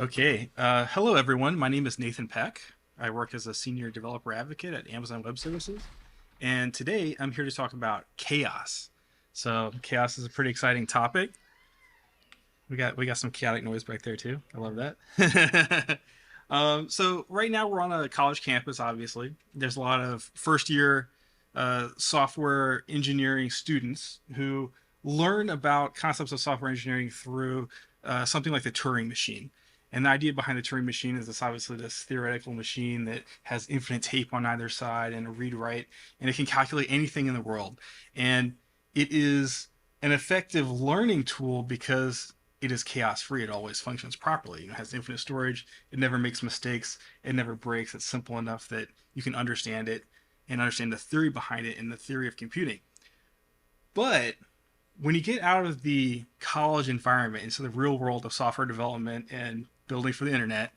Okay. Hello, everyone. My name is Nathan Peck. I work as a senior developer advocate at Amazon Web Services. And today I'm here to talk about chaos. So, chaos is a pretty exciting topic. We got some chaotic noise back there too. I love that. So right now we're on a college campus. Obviously, there's a lot of first year software engineering students who learn about concepts of software engineering through something like the Turing machine. And the idea behind the Turing machine is this theoretical machine that has infinite tape on either side and a read write, and it can calculate anything in the world. And it is an effective learning tool because it is chaos free. It always functions properly. It has infinite storage. It never makes mistakes. It never breaks. It's simple enough that you can understand it and understand the theory behind it and the theory of computing. But when you get out of the college environment into the real world of software development and building for the internet,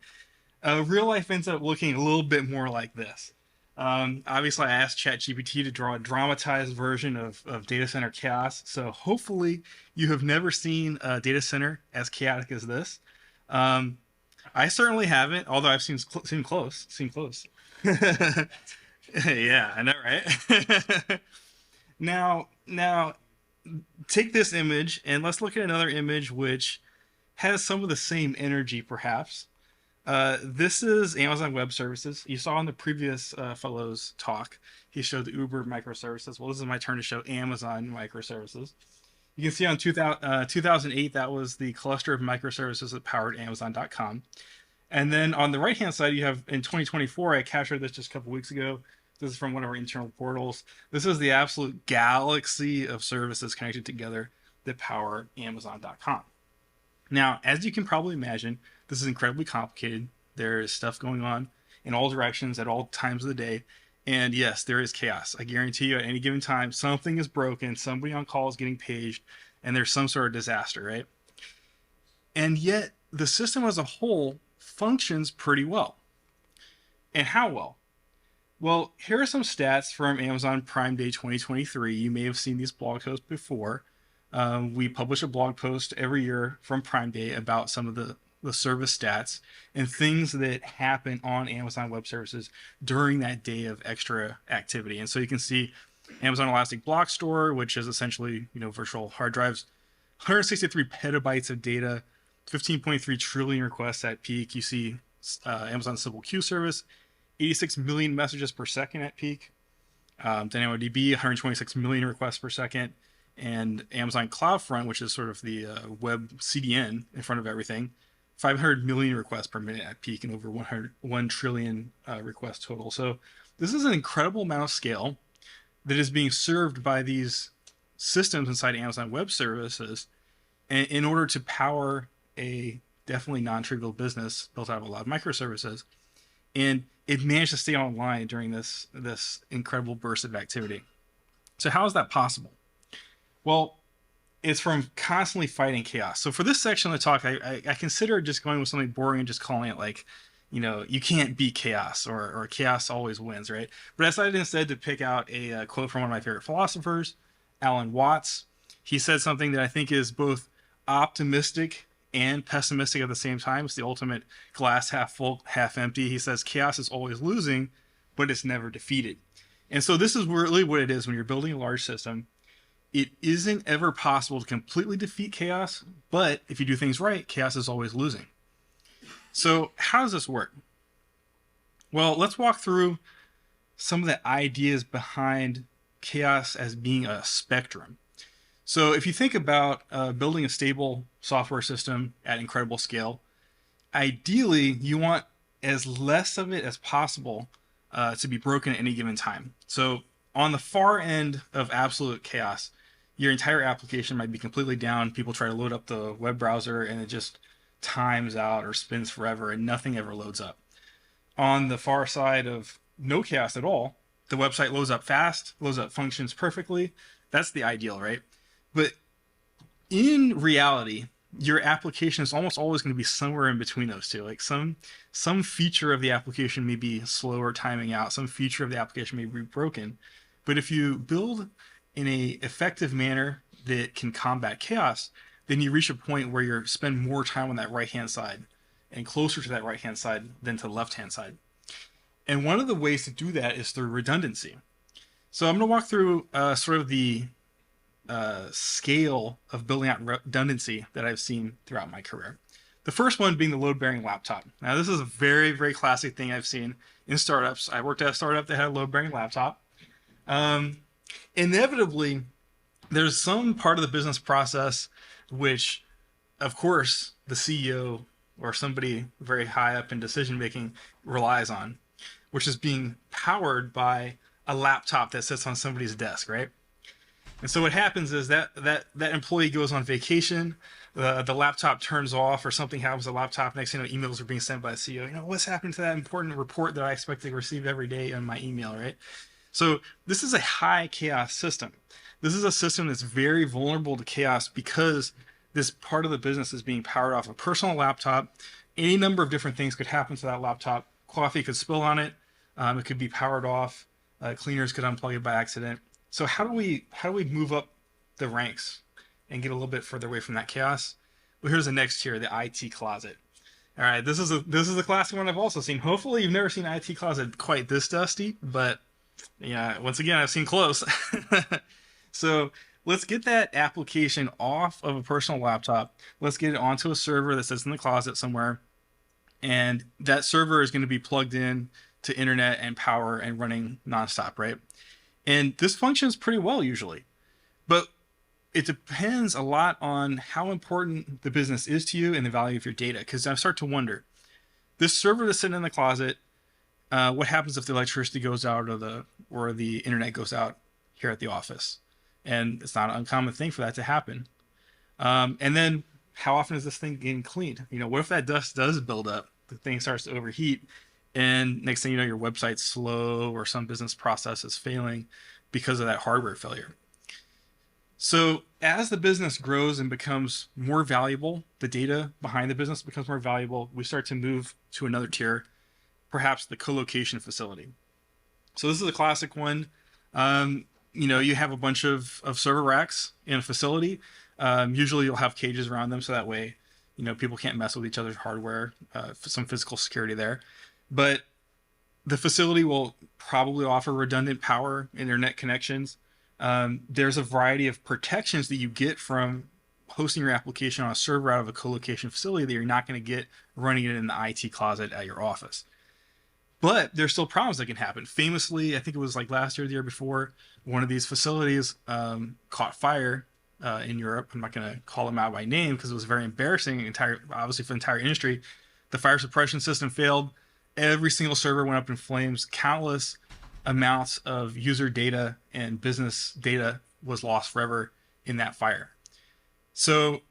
real life ends up looking a little bit more like this. Obviously, I asked ChatGPT to draw a dramatized version of data center chaos. So hopefully, you have never seen a data center as chaotic as this. Um, I certainly haven't, although I've seen close. Seen close. Yeah, I know, right? Now, take this image and let's look at another image which has some of the same energy, perhaps. This is Amazon Web Services. You saw in the previous fellow's talk, he showed the Uber microservices. Well, this is my turn to show Amazon microservices. You can see on 2008, that was the cluster of microservices that powered Amazon.com. And then on the right-hand side, you have in 2024, I captured this just a couple weeks ago. This is from one of our internal portals. This is the absolute galaxy of services connected together that power Amazon.com. Now, as you can probably imagine, this is incredibly complicated. There is stuff going on in all directions at all times of the day. And yes, there is chaos. I guarantee you at any given time, something is broken, somebody on call is getting paged, and there's some sort of disaster, right? And yet, the system as a whole functions pretty well. And how well? Well, here are some stats from Amazon Prime Day 2023. You may have seen these blog posts before. We publish a blog post every year from Prime Day about some of the service stats and things that happen on Amazon Web Services during that day of extra activity. And so you can see Amazon Elastic Block Store, which is essentially virtual hard drives, 163 petabytes of data, 15.3 trillion requests at peak. You see Amazon Civo Queue Service, 86 million messages per second at peak. DynamoDB, 126 million requests per second. And Amazon CloudFront, which is sort of the web CDN in front of everything, 500 million requests per minute at peak and over 1 trillion requests total. So this is an incredible amount of scale that is being served by these systems inside Amazon Web Services in order to power a definitely non-trivial business built out of a lot of microservices. And it managed to stay online during this incredible burst of activity. So how is that possible? Well, it's from constantly fighting chaos. So for this section of the talk, I considered just going with something boring and just calling it like, you can't beat chaos or chaos always wins, right? But I decided instead to pick out a quote from one of my favorite philosophers, Alan Watts. He said something that I think is both optimistic and pessimistic at the same time. It's the ultimate glass half full, half empty. He says chaos is always losing, but it's never defeated. And so this is really what it is when you're building a large system. It isn't ever possible to completely defeat chaos, but if you do things right, chaos is always losing. So how does this work? Well, let's walk through some of the ideas behind chaos as being a spectrum. So if you think about building a stable software system at incredible scale, ideally you want as less of it as possible to be broken at any given time. So on the far end of absolute chaos, your entire application might be completely down. People try to load up the web browser and it just times out or spins forever and nothing ever loads up. On the far side of no chaos at all, the website loads up fast, loads up functions perfectly. That's the ideal, right? But in reality, your application is almost always going to be somewhere in between those two. Like some feature of the application may be slow or timing out. Some feature of the application may be broken. But if you build in a effective manner that can combat chaos, then you reach a point where you spend more time on that right-hand side and closer to that right hand side than to the left hand side. And one of the ways to do that is through redundancy. So I'm going to walk through sort of the scale of building out redundancy that I've seen throughout my career. The first one being the load-bearing laptop. Now, this is a very, very classic thing I've seen in startups. I worked at a startup that had a load-bearing laptop. Inevitably, there's some part of the business process which, of course, the CEO or somebody very high up in decision making relies on, which is being powered by a laptop that sits on somebody's desk, right? And so what happens is that employee goes on vacation, the laptop turns off, or something happens to the laptop. Next thing you know, emails are being sent by the CEO. You know, what's happened to that important report that I expect to receive every day on my email, right? So this is a high chaos system. This is a system that's very vulnerable to chaos because this part of the business is being powered off a personal laptop. Any number of different things could happen to that laptop. Coffee could spill on it. It could be powered off. Cleaners could unplug it by accident. So how do we move up the ranks and get a little bit further away from that chaos? Well, here's the next tier, the IT closet. All right, this is a classic one I've also seen. Hopefully, you've never seen an IT closet quite this dusty, but yeah, once again, I've seen close. So let's get that application off of a personal laptop. Let's get it onto a server that sits in the closet somewhere, and that server is going to be plugged in to internet and power and running nonstop, right? And this functions pretty well usually, but it depends a lot on how important the business is to you and the value of your data. Because I start to wonder, this server that's sitting in the closet, what happens if the electricity goes out or the internet goes out here at the office? And it's not an uncommon thing for that to happen. And then how often is this thing getting cleaned? You know, what if that dust does build up? The thing starts to overheat, and next thing you know, your website's slow or some business process is failing because of that hardware failure. So as the business grows and becomes more valuable, the data behind the business becomes more valuable, we start to move to another tier, perhaps the co-location facility. So this is a classic one. You know, you have a bunch of server racks in a facility. Usually you'll have cages around them so that way, you know, people can't mess with each other's hardware, some physical security there. But the facility will probably offer redundant power, internet connections. There's a variety of protections that you get from hosting your application on a server out of a co-location facility that you're not going to get running it in the IT closet at your office. But there's still problems that can happen. Famously, I think it was like last year or the year before, one of these facilities caught fire in Europe. I'm not going to call them out by name because it was very embarrassing, obviously for the entire industry. The fire suppression system failed. Every single server went up in flames. Countless amounts of user data and business data was lost forever in that fire. So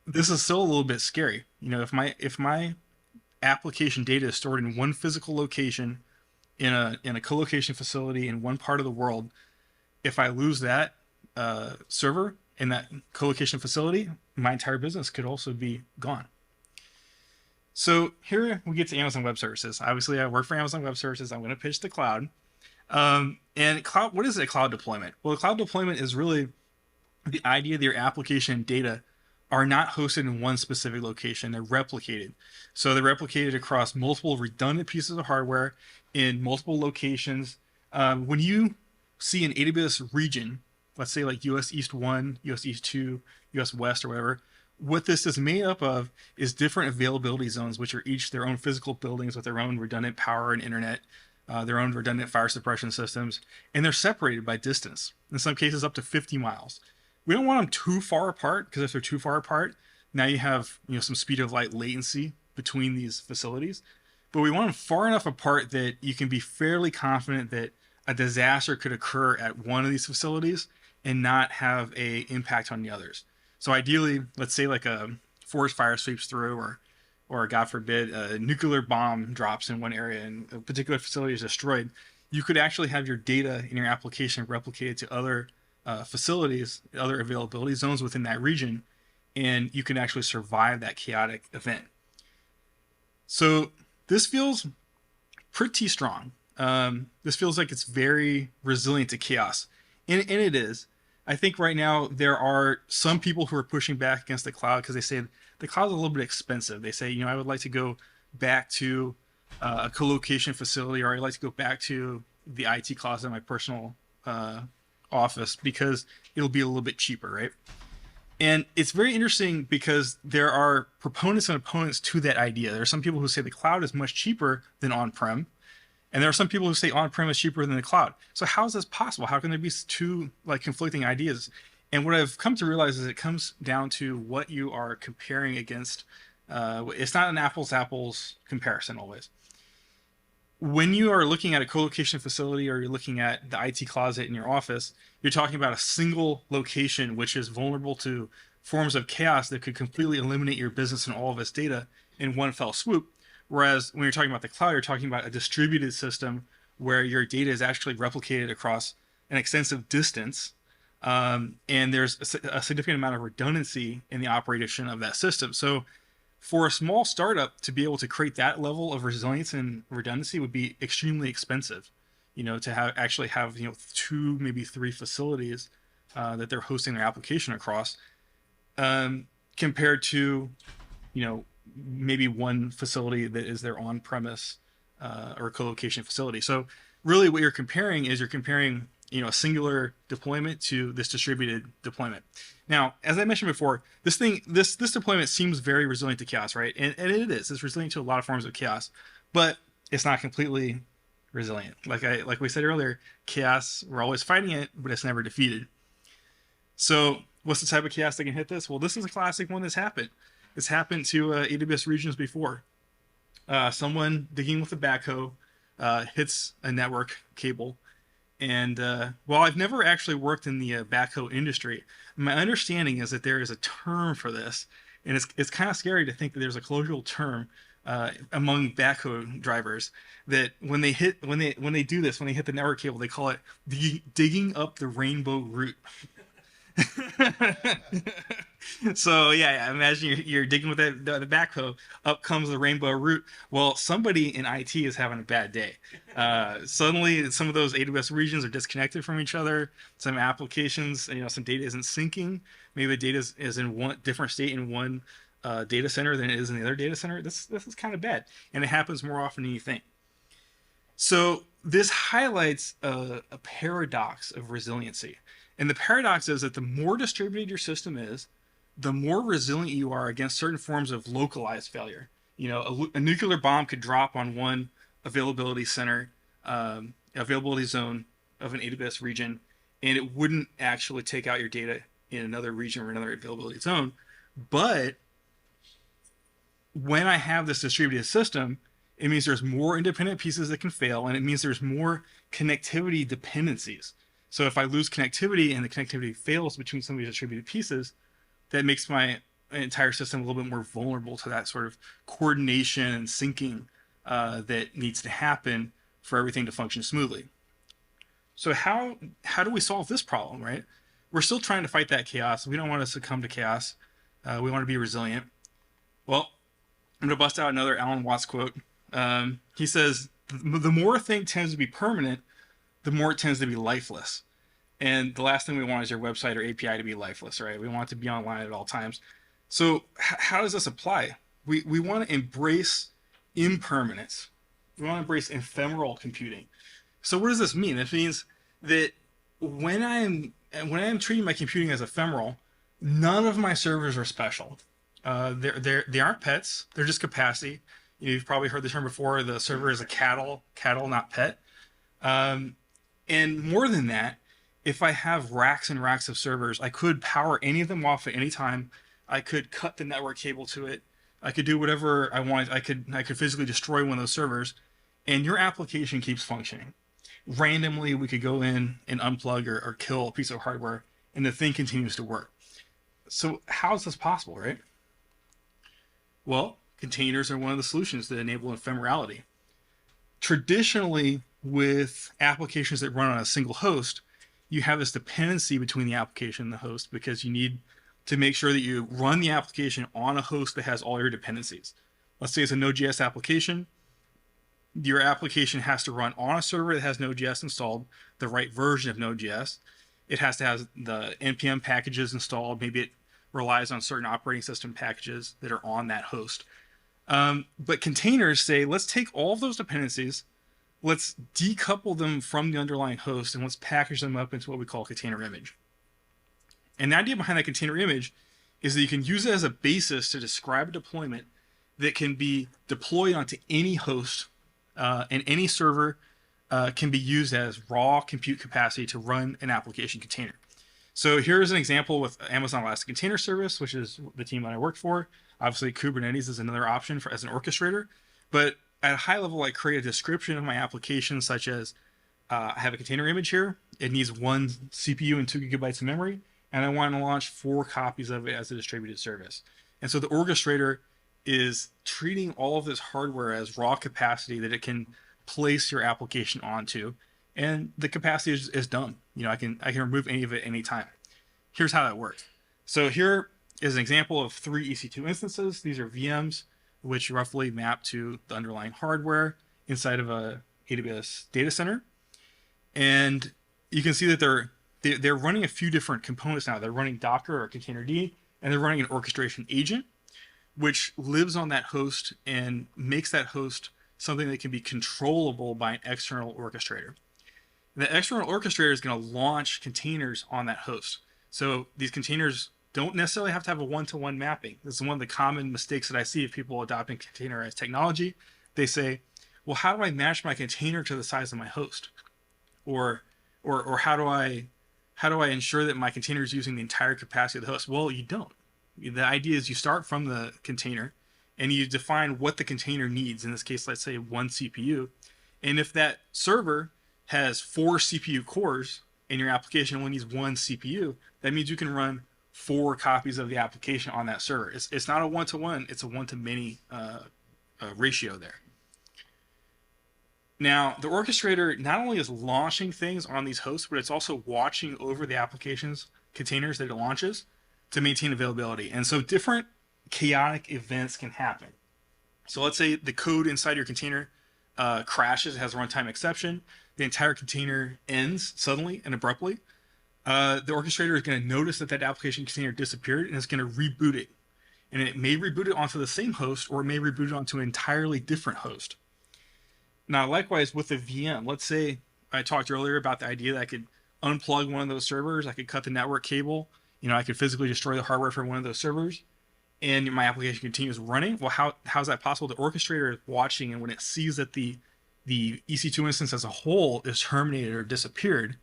this is still a little bit scary. You know, if my application data is stored in one physical location in a co-location facility in one part of the world, if I lose that server in that co-location facility, my entire business could also be gone. So here we get to Amazon Web Services. Obviously, I work for Amazon Web Services. I'm going to pitch the cloud. And cloud, what is a cloud deployment? Well, a cloud deployment is really the idea that your application and data are not hosted in one specific location. They're replicated. So they're replicated across multiple redundant pieces of hardware in multiple locations. When you see an AWS region, let's say like US East 1, US East 2, US West or whatever, what this is made up of is different availability zones, which are each their own physical buildings with their own redundant power and internet, their own redundant fire suppression systems, and they're separated by distance, in some cases up to 50 miles. We don't want them too far apart, because if they're too far apart, now you have some speed of light latency between these facilities. But we want them far enough apart that you can be fairly confident that a disaster could occur at one of these facilities and not have an impact on the others. So ideally, let's say like a forest fire sweeps through, or God forbid, a nuclear bomb drops in one area and a particular facility is destroyed, you could actually have your data in your application replicated to other facilities, other availability zones within that region, and you can actually survive that chaotic event. So this feels pretty strong. This feels like it's very resilient to chaos, and it is. I think right now there are some people who are pushing back against the cloud because they say the cloud is a little bit expensive. They say, I would like to go back to a co-location facility, or I'd like to go back to the IT closet in my personal uh, office because it'll be a little bit cheaper, right? And it's very interesting because there are proponents and opponents to that idea. There are some people who say the cloud is much cheaper than on-prem, and there are some people who say on-prem is cheaper than the cloud. So how is this possible? How can there be two like conflicting ideas? And what I've come to realize is it comes down to what you are comparing against. It's not an apples apples comparison always. When you are looking at a co-location facility or you're looking at the IT closet in your office, you're talking about a single location which is vulnerable to forms of chaos that could completely eliminate your business and all of its data in one fell swoop. Whereas when you're talking about the cloud, you're talking about a distributed system where your data is actually replicated across an extensive distance. And there's a significant amount of redundancy in the operation of that system. So for a small startup to be able to create that level of resilience and redundancy would be extremely expensive. To have two, maybe three facilities that they're hosting their application across, compared to, maybe one facility that is their on-premise or co-location facility. So really what you're comparing is a singular deployment to this distributed deployment. Now, as I mentioned before, this deployment seems very resilient to chaos, right? And it is. It's resilient to a lot of forms of chaos, but it's not completely resilient. Like we said earlier, chaos, we're always fighting it, but it's never defeated. So what's the type of chaos that can hit this? Well, this is a classic one that's happened. It's happened to AWS regions before. Someone digging with a backhoe hits a network cable. And while I've never actually worked in the backhoe industry, my understanding is that there is a term for this, and it's kind of scary to think that there's a colloquial term among backhoe drivers that when they hit the network cable, they call it digging up the rainbow root. So yeah, imagine you're digging with the backhoe, up comes the rainbow root. Well, somebody in IT is having a bad day. Suddenly some of those AWS regions are disconnected from each other. Some applications, some data isn't syncing. Maybe the data is in one different state in one data center than it is in the other data center. This is kind of bad, and it happens more often than you think. So this highlights a paradox of resiliency. And the paradox is that the more distributed your system is, the more resilient you are against certain forms of localized failure. A nuclear bomb could drop on one availability center, availability zone of an AWS region, and it wouldn't actually take out your data in another region or another availability zone. But when I have this distributed system, it means there's more independent pieces that can fail, and it means there's more connectivity dependencies. So if I lose connectivity and the connectivity fails between some of these distributed pieces, that makes my entire system a little bit more vulnerable to that sort of coordination and syncing that needs to happen for everything to function smoothly. So how do we solve this problem, right? We're still trying to fight that chaos. We don't want to succumb to chaos. We want to be resilient. Well, I'm going to bust out another Alan Watts quote. He says, the more a thing tends to be permanent, the more it tends to be lifeless. And the last thing we want is your website or API to be lifeless, right? We want it to be online at all times. So how does this apply? We want to embrace impermanence. We want to embrace ephemeral computing. So what does this mean? It means that when I'm treating my computing as ephemeral, none of my servers are special. They aren't pets. They're just capacity. You've probably heard the term before. The server is a cattle, not pet. And more than that, if I have racks and racks of servers, I could power any of them off at any time. I could cut the network cable to it. I could do whatever I want. I could physically destroy one of those servers, and your application keeps functioning. Randomly, we could go in and unplug or kill a piece of hardware, and the thing continues to work. So how is this possible, right? Well, containers are one of the solutions that enable ephemerality. Traditionally, with applications that run on a single host, you have this dependency between the application and the host because you need to make sure that you run the application on a host that has all your dependencies. Let's say it's a Node.js application. Your application has to run on a server that has Node.js installed, the right version of Node.js. it has to have the npm packages installed. Maybe it relies on certain operating system packages that are on that host. But containers say, let's take all of those dependencies, let's decouple them from the underlying host, and let's package them up into what we call a container image. And the idea behind that container image is that you can use it as a basis to describe a deployment that can be deployed onto any host, and any server can be used as raw compute capacity to run an application container. So here's an example with Amazon Elastic Container Service, which is the team that I worked for. Obviously, Kubernetes is another option as an orchestrator. But at a high level, I create a description of my application, such as I have a container image here. It needs 1 CPU and 2 gigabytes of memory, and I want to launch 4 copies of it as a distributed service. And so the orchestrator is treating all of this hardware as raw capacity that it can place your application onto, and the capacity is done. I can remove any of it anytime. Here's how that works. So here is an example of 3 EC2 instances. These are VMs, which roughly map to the underlying hardware inside of a AWS data center. And you can see that they're running a few different components now. They're running Docker or Containerd, and they're running an orchestration agent, which lives on that host and makes that host something that can be controllable by an external orchestrator. The external orchestrator is going to launch containers on that host. So these containers don't necessarily have to have a one-to-one mapping. This is one of the common mistakes that I see of people adopting containerized technology. They say, well, how do I match my container to the size of my host? Or how do I ensure that my container is using the entire capacity of the host? Well, you don't. The idea is you start from the container and you define what the container needs. In this case, let's say 1 CPU. And if that server has 4 CPU cores and your application only needs 1 CPU, that means you can run 4 copies of the application on that server. It's not a one-to-one, it's a one-to-many ratio there. Now, the orchestrator not only is launching things on these hosts, but it's also watching over the application's containers that it launches to maintain availability. And so different chaotic events can happen. So let's say the code inside your container crashes, has a runtime exception, the entire container ends suddenly and abruptly. The orchestrator is going to notice that that application container disappeared, and it's going to reboot it. And it may reboot it onto the same host, or it may reboot it onto an entirely different host. Now, likewise with the VM, let's say I talked earlier about the idea that I could unplug one of those servers, I could cut the network cable, I could physically destroy the hardware for one of those servers, and my application continues running. Well, how's that possible? The orchestrator is watching, and when it sees that the EC2 instance as a whole is terminated or disappeared,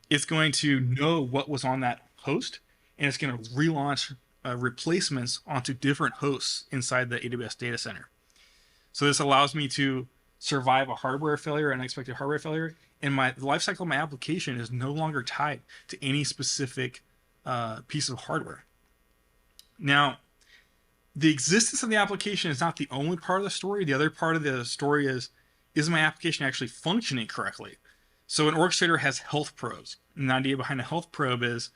it's going to know what was on that host, and it's going to relaunch replacements onto different hosts inside the AWS data center. So this allows me to survive a hardware failure, an unexpected hardware failure, and the lifecycle of my application is no longer tied to any specific piece of hardware. Now, the existence of the application is not the only part of the story. The other part of the story is my application actually functioning correctly? So an orchestrator has health probes. And the idea behind a health probe is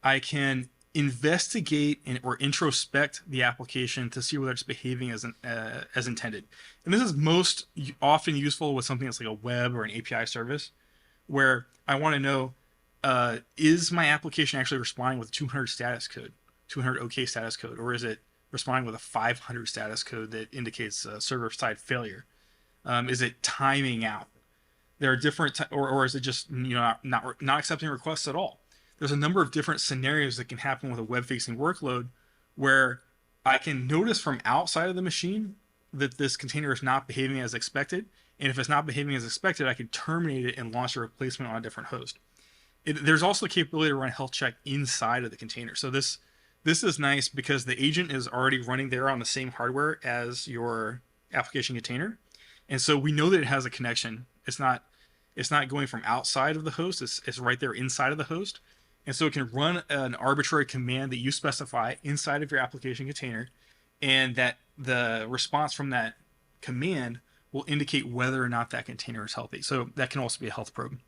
I can investigate or introspect the application to see whether it's behaving as intended. And this is most often useful with something that's like a web or an API service, where I want to know, is my application actually responding with 200 status code, 200 OK status code, or is it responding with a 500 status code that indicates server-side failure? Is it timing out? There are different, or is it just not accepting requests at all? There's a number of different scenarios that can happen with a web-facing workload where I can notice from outside of the machine that this container is not behaving as expected. And if it's not behaving as expected, I can terminate it and launch a replacement on a different host. There's also the capability to run a health check inside of the container. So this is nice because the agent is already running there on the same hardware as your application container. And so we know that it has a connection. It's not going from outside of the host. It's right there inside of the host. And so it can run an arbitrary command that you specify inside of your application container, and that the response from that command will indicate whether or not that container is healthy. So that can also be a health probe.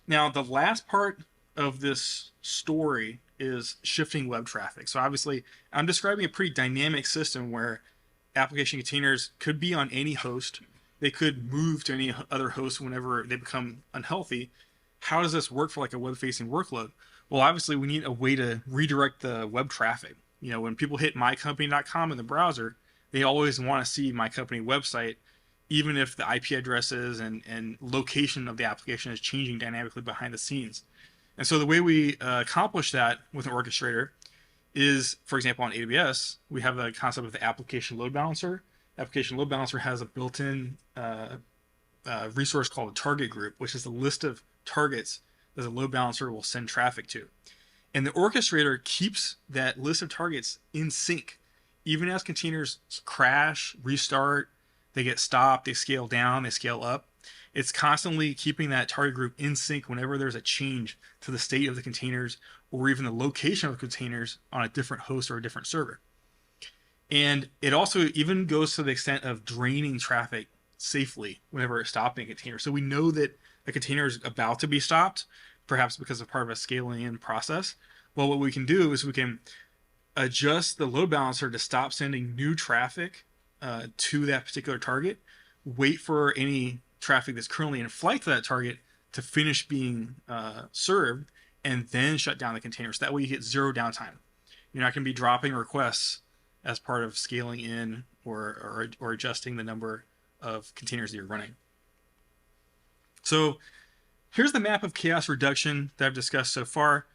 Now, the last part of this story is shifting web traffic. So obviously, I'm describing a pretty dynamic system where application containers could be on any host. They could move to any other host whenever they become unhealthy. how does this work for like a web-facing workload? Well, obviously we need a way to redirect the web traffic. When people hit mycompany.com in the browser, they always want to see my company website, even if the IP addresses and location of the application is changing dynamically behind the scenes. And so the way we accomplish that with an orchestrator is, for example, on AWS, we have the concept of the application load balancer. Application load balancer has a built-in resource called a target group, which is a list of targets that the load balancer will send traffic to. And the orchestrator keeps that list of targets in sync. Even as containers crash, restart, they get stopped, they scale down, they scale up. It's constantly keeping that target group in sync whenever there's a change to the state of the containers or even the location of the containers on a different host or a different server. And it also even goes to the extent of draining traffic safely whenever it's stopping a container. So we know that a container is about to be stopped, perhaps because of part of a scaling in process. Well, what we can do is we can adjust the load balancer to stop sending new traffic to that particular target, wait for any traffic that's currently in flight to that target to finish being served, and then shut down the container. So that way you get zero downtime. You're not going to be dropping requests as part of scaling in or adjusting the number of containers that you're running. So here's the map of chaos reduction that I've discussed so far.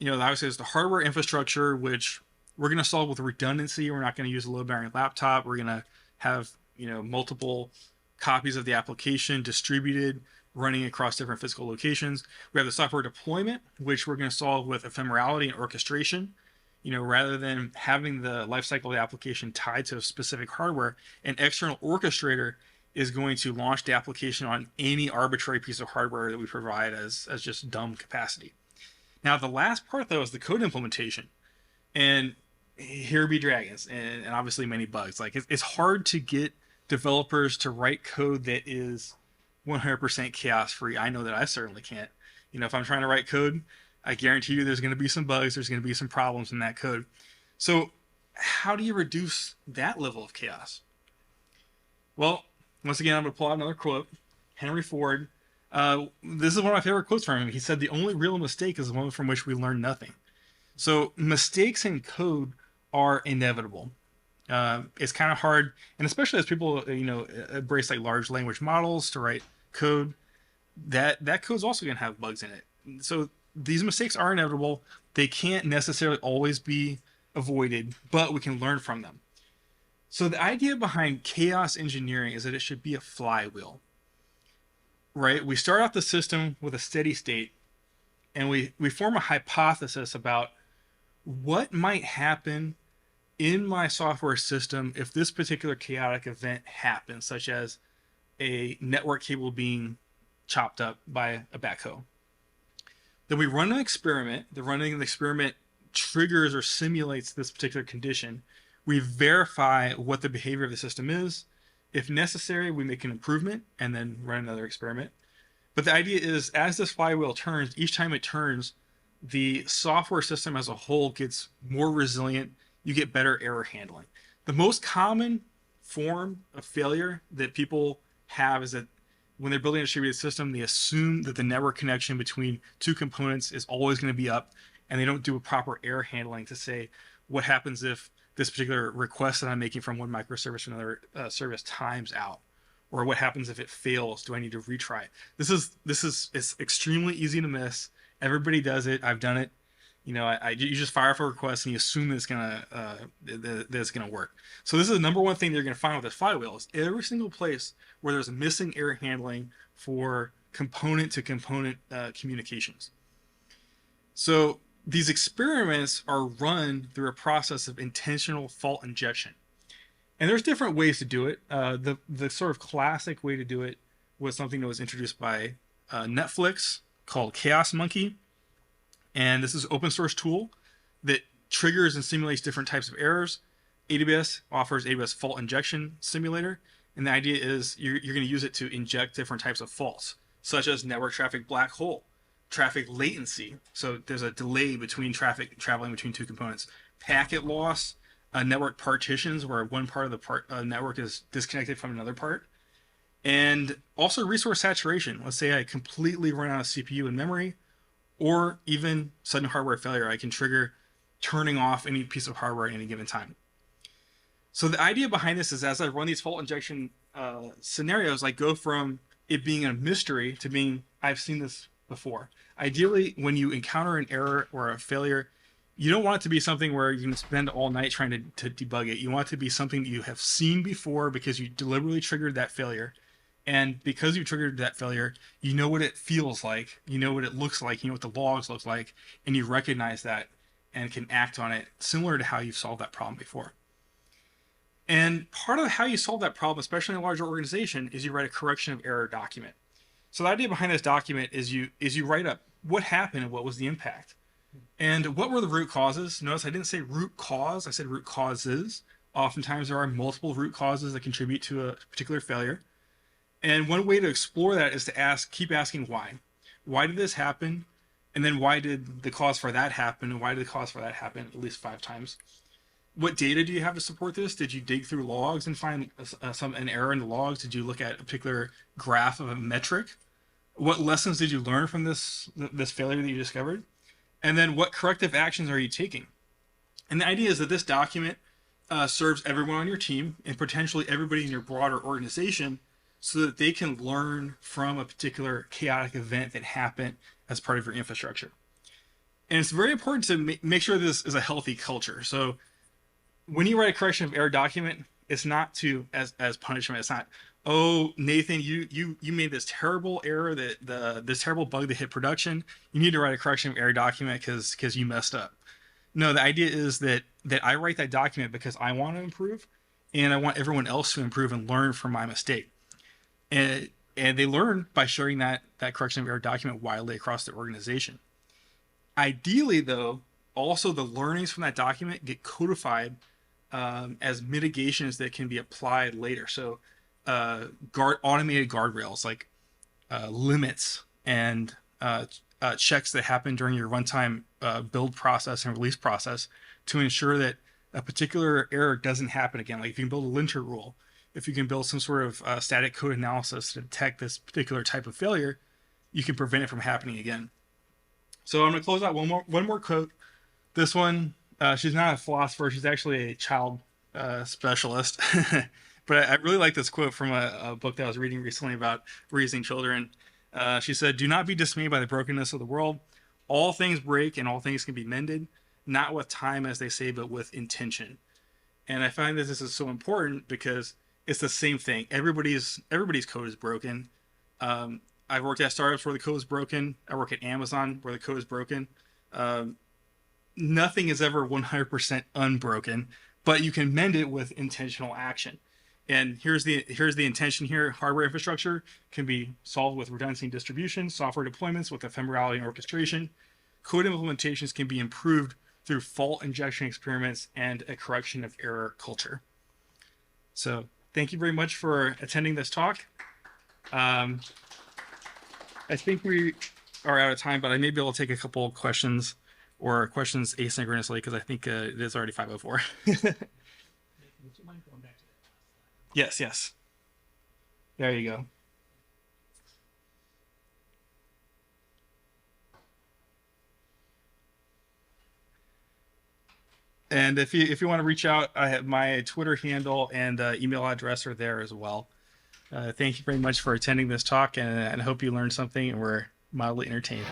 Obviously there's the hardware infrastructure, which we're going to solve with redundancy. We're not going to use a load-bearing laptop. We're going to have multiple copies of the application distributed, running across different physical locations. We have the software deployment, which we're going to solve with ephemerality and orchestration. Rather than having the lifecycle of the application tied to a specific hardware, an external orchestrator is going to launch the application on any arbitrary piece of hardware that we provide as just dumb capacity. Now, the last part, though, is the code implementation. And here be dragons and obviously many bugs. Like, it's hard to get developers to write code that is 100% chaos free. I know that I certainly can't. If I'm trying to write code, I guarantee you there's going to be some bugs, there's going to be some problems in that code. So how do you reduce that level of chaos? Well, once again, I'm going to pull out another quote. Henry Ford. This is one of my favorite quotes from him. He said, "The only real mistake is the one from which we learn nothing." So mistakes in code are inevitable. It's kind of hard, and especially as people embrace like large language models to write code, that code's also going to have bugs in it. So these mistakes are inevitable. They can't necessarily always be avoided, but we can learn from them. So the idea behind chaos engineering is that it should be a flywheel, right? We start out the system with a steady state, and we form a hypothesis about what might happen in my software system if this particular chaotic event happens, such as a network cable being chopped up by a backhoe. Then we run an experiment. The running of the experiment triggers or simulates this particular condition. We verify what the behavior of the system is. If necessary, we make an improvement and then run another experiment. But the idea is, as this flywheel turns, each time it turns, the software system as a whole gets more resilient. You get better error handling. The most common form of failure that people have is that when they're building a distributed system, they assume that the network connection between two components is always going to be up, and they don't do a proper error handling to say what happens if this particular request that I'm making from one microservice to another service times out, or what happens if it fails. Do I need to retry? It's extremely easy to miss. Everybody does it. I've done it. You just fire up a request and you assume that it's gonna work. So this is the number one thing you're gonna find with this flywheel is every single place where there's a missing error handling for component to component communications. So these experiments are run through a process of intentional fault injection, and there's different ways to do it. The sort of classic way to do it was something that was introduced by Netflix called Chaos Monkey. And this is an open source tool that triggers and simulates different types of errors. AWS offers AWS Fault Injection Simulator. And the idea is you're going to use it to inject different types of faults, such as network traffic black hole, traffic latency. So there's a delay between traffic traveling between two components, packet loss, network partitions where one part of the network is disconnected from another part, And also resource saturation. Let's say I completely run out of CPU and memory, or even sudden hardware failure. I can trigger turning off any piece of hardware at any given time. So the idea behind this is, as I run these fault injection scenarios, I go from it being a mystery to being, I've seen this before. Ideally, when you encounter an error or a failure, you don't want it to be something where you can spend all night trying to debug it. You want it to be something that you have seen before because you deliberately triggered that failure. And because you triggered that failure, you know what it feels like, you know what it looks like, you know what the logs look like, and you recognize that and can act on it, similar to how you've solved that problem before. And part of how you solve that problem, especially in a larger organization, is you write a correction of error document. So the idea behind this document is you write up what happened and what was the impact. And what were the root causes? Notice I didn't say root cause, I said root causes. Oftentimes there are multiple root causes that contribute to a particular failure. And one way to explore that is to keep asking why. Why did this happen? And then why did the cause for that happen? And why did the cause for that happen at least 5 times? What data do you have to support this? Did you dig through logs and find an error in the logs? Did you look at a particular graph of a metric? What lessons did you learn from this failure that you discovered? And then what corrective actions are you taking? And the idea is that this document serves everyone on your team and potentially everybody in your broader organization, so that they can learn from a particular chaotic event that happened as part of your infrastructure. And it's very important to make sure this is a healthy culture. So when you write a correction of error document, it's not as punishment. It's not, oh, Nathan, you made this terrible error, this terrible bug that hit production. You need to write a correction of error document because you messed up. No, the idea is that I write that document because I want to improve, and I want everyone else to improve and learn from my mistake. And they learn by sharing that correction of error document widely across the organization. Ideally, though, also the learnings from that document get codified as mitigations that can be applied later. So automated guardrails like limits and checks that happen during your runtime build process and release process to ensure that a particular error doesn't happen again. Like if you can build a linter rule, if you can build some sort of static code analysis to detect this particular type of failure, you can prevent it from happening again. So I'm going to close out one more quote. This one, she's not a philosopher. She's actually a child specialist. But I really like this quote from a book that I was reading recently about raising children. She said, "Do not be dismayed by the brokenness of the world. All things break and all things can be mended, not with time, as they say, but with intention." And I find that this is so important because it's the same thing. Everybody's code is broken. I've worked at startups where the code is broken. I work at Amazon where the code is broken. Nothing is ever 100% unbroken, but you can mend it with intentional action. And here's the intention here. Hardware infrastructure can be solved with redundancy and distribution, software deployments with ephemerality and orchestration. Code implementations can be improved through fault injection experiments and a correction of error culture. So thank you very much for attending this talk. I think we are out of time, but I may be able to take a couple of questions or questions asynchronously because I think it is already 5:04. Would you mind going back to that last slide? Yes. There you go. And if you want to reach out, I have my Twitter handle and email address are there as well. Thank you very much for attending this talk, and I hope you learned something and were mildly entertained.